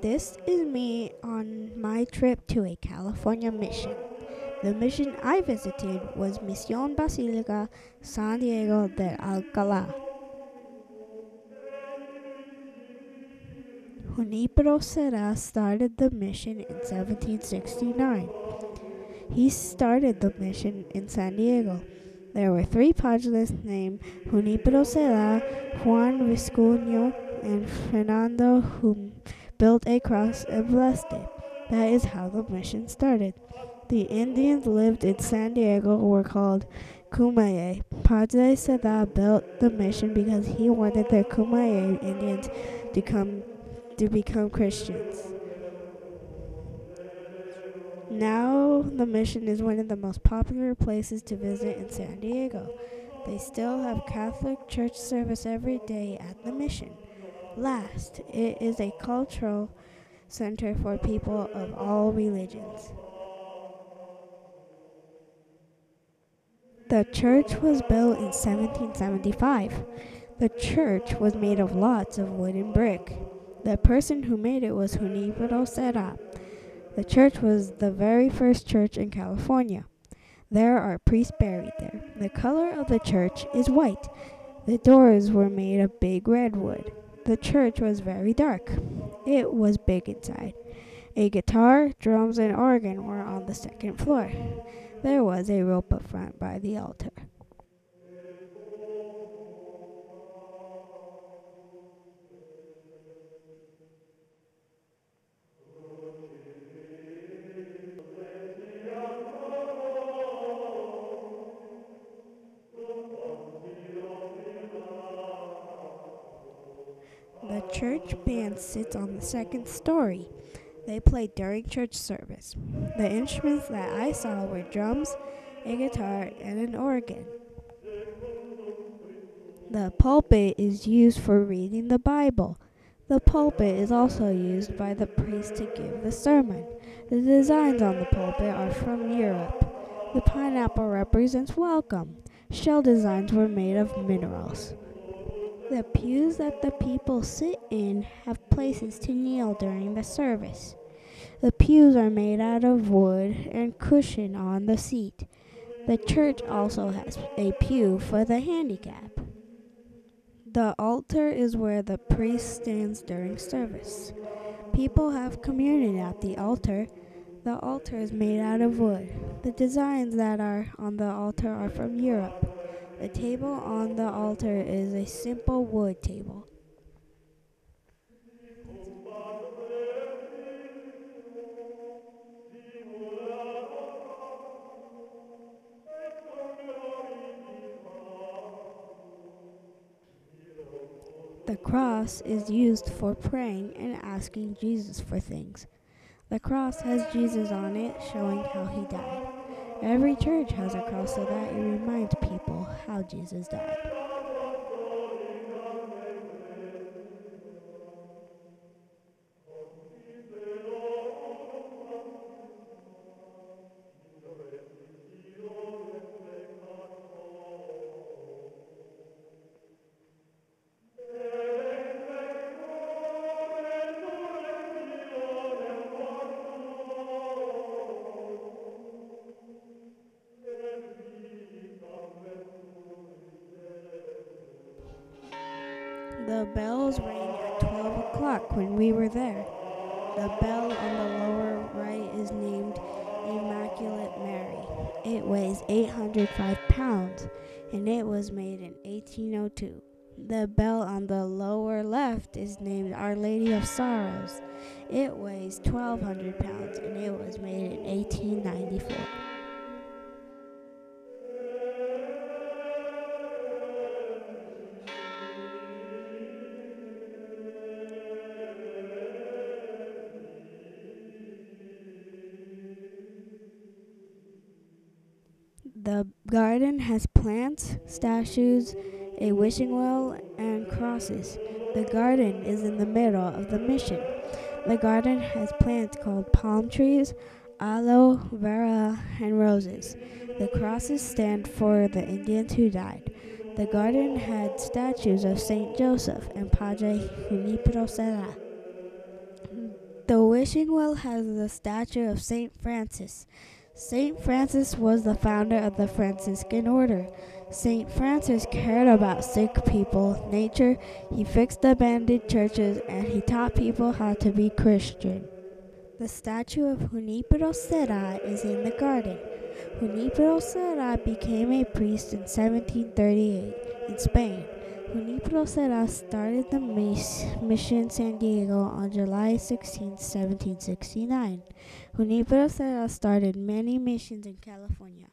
This is me on my trip to a California mission. The mission I visited was Misión Basílica San Diego de Alcalá. Junípero Serra started the mission in 1769. He started the mission in San Diego. There were three padres named Junípero Serra, Juan Visconio, and Fernando who built a cross and blessed it. That is how the mission started. The Indians lived in San Diego were called Kumeyaay. Padre Serra built the mission because he wanted the Kumeyaay Indians to become Christians. Now the mission is one of the most popular places to visit in San Diego. They still have Catholic church service every day at the mission. Last, it is a cultural center for people of all religions. The church was built in 1775. The church was made of lots of wood and brick. The person who made it was Junípero Serra. The church was the very first church in California. There are priests buried there. The color of the church is white. The doors were made of big redwood. The church was very dark. It was big inside. A guitar, drums, and organ were on the second floor. There was a rope up front by the altar. The church band sits on the second story. They play during church service. The instruments that I saw were drums, a guitar, and an organ. The pulpit is used for reading the Bible. The pulpit is also used by the priest to give the sermon. The designs on the pulpit are from Europe. The pineapple represents welcome. Shell designs were made of minerals. The pews that the people sit in have places to kneel during the service. The pews are made out of wood and cushion on the seat. The church also has a pew for the handicapped. The altar is where the priest stands during service. People have communion at the altar. The altar is made out of wood. The designs that are on the altar are from Europe. The table on the altar is a simple wood table. The cross is used for praying and asking Jesus for things. The cross has Jesus on it, showing how he died. Every church has a cross so that it reminds people how Jesus died. The bells rang at 12 o'clock when we were there. The bell on the lower right is named Immaculate Mary. It weighs 805 pounds, and it was made in 1802. The bell on the lower left is named Our Lady of Sorrows. It weighs 1,200 pounds, and it was made in 1894. The garden has plants, statues, a wishing well, and crosses. The garden is in the middle of the mission. The garden has plants called palm trees, aloe vera, and roses. The crosses stand for the Indians who died. The garden had statues of Saint Joseph and Padre Junípero Serra. The wishing well has the statue of St. Francis. St. Francis was the founder of the Franciscan order. St. Francis cared about sick people, nature, he fixed abandoned churches, and he taught people how to be Christian. The statue of Junipero Serra is in the garden. Junipero Serra became a priest in 1738 in Spain. Junipero Serra started the mission San Diego on July 16, 1769. Junipero Serra started many missions in California,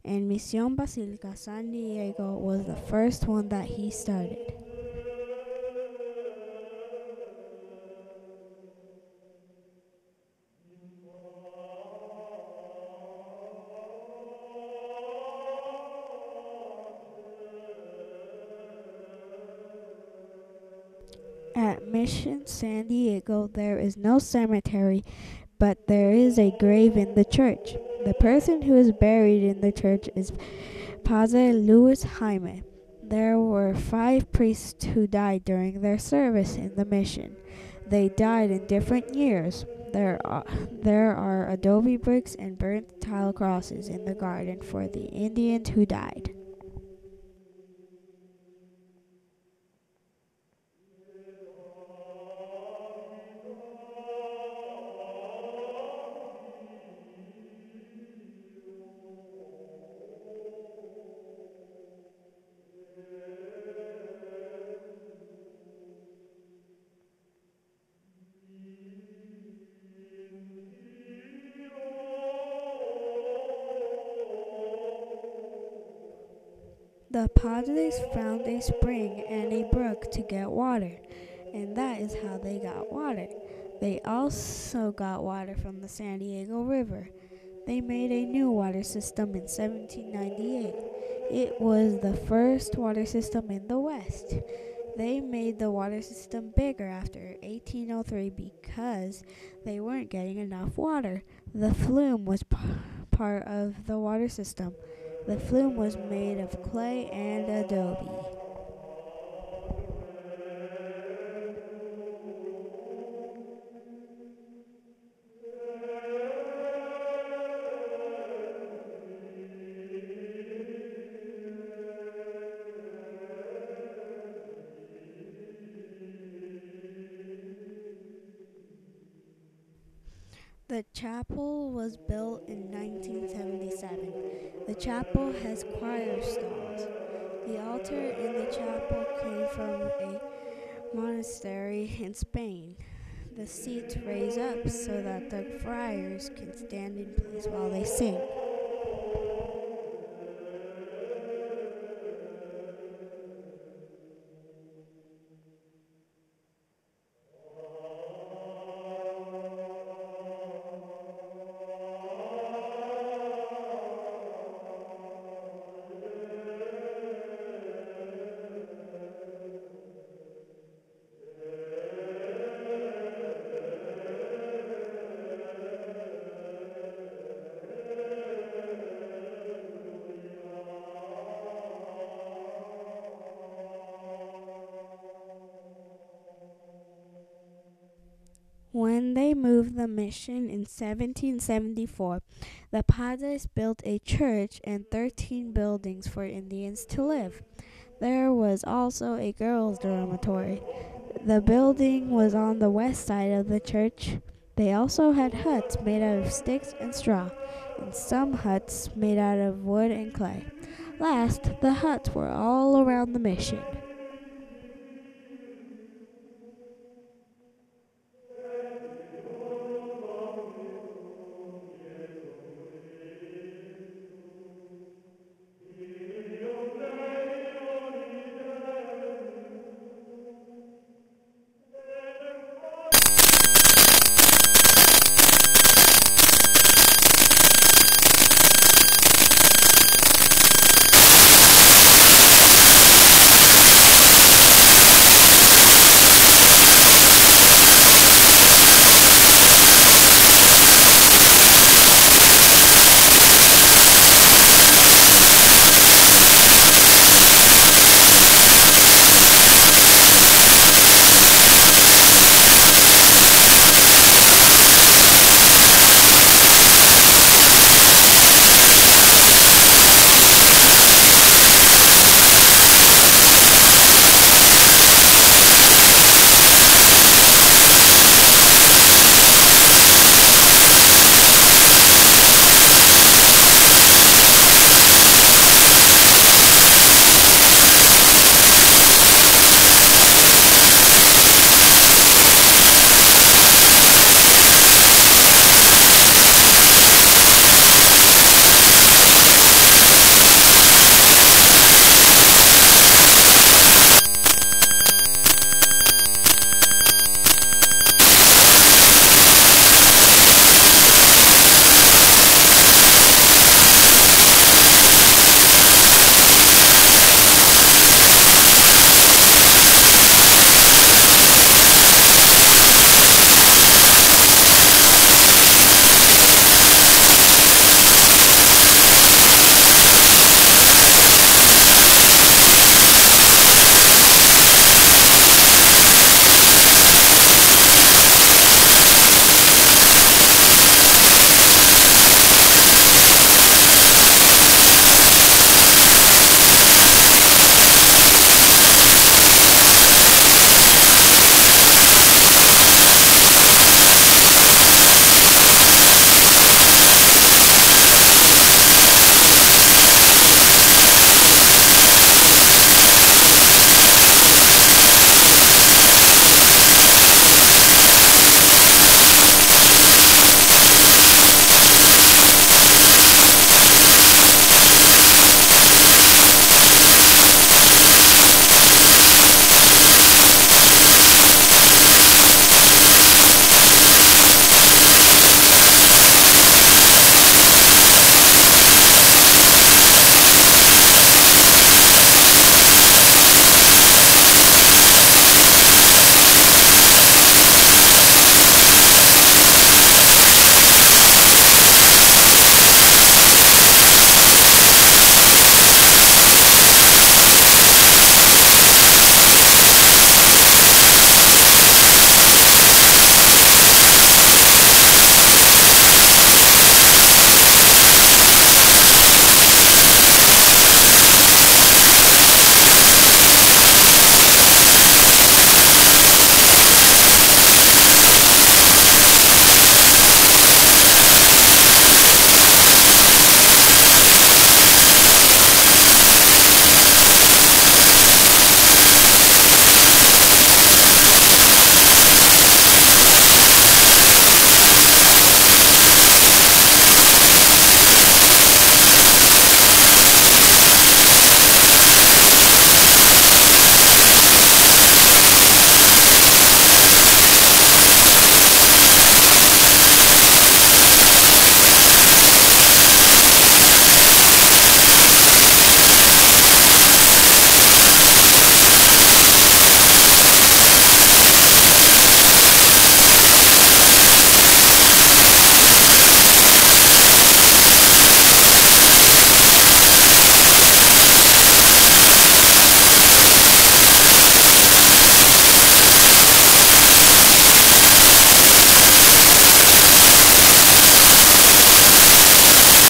and Misión Basílica San Diego was the first one that he started. At Mission San Diego, there is no cemetery, but there is a grave in the church. The person who is buried in the church is Padre Luis Jaime. There were 5 priests who died during their service in the mission. They died in different years. There are adobe bricks and burnt tile crosses in the garden for the Indians who died. The Padres found a spring and a brook to get water, and that is how they got water. They also got water from the San Diego River. They made a new water system in 1798. It was the first water system in the West. They made the water system bigger after 1803 because they weren't getting enough water. The flume was part of the water system. The flume was made of clay and adobe. The chapel was built in 1977. The chapel has choir stalls. The altar in the chapel came from a monastery in Spain. The seats raise up so that the friars can stand in place while they sing. When they moved the mission in 1774, the Padres built a church and 13 buildings for Indians to live. There was also a girls' dormitory. The building was on the west side of the church. They also had huts made out of sticks and straw, and some huts made out of wood and clay. Last, the huts were all around the mission.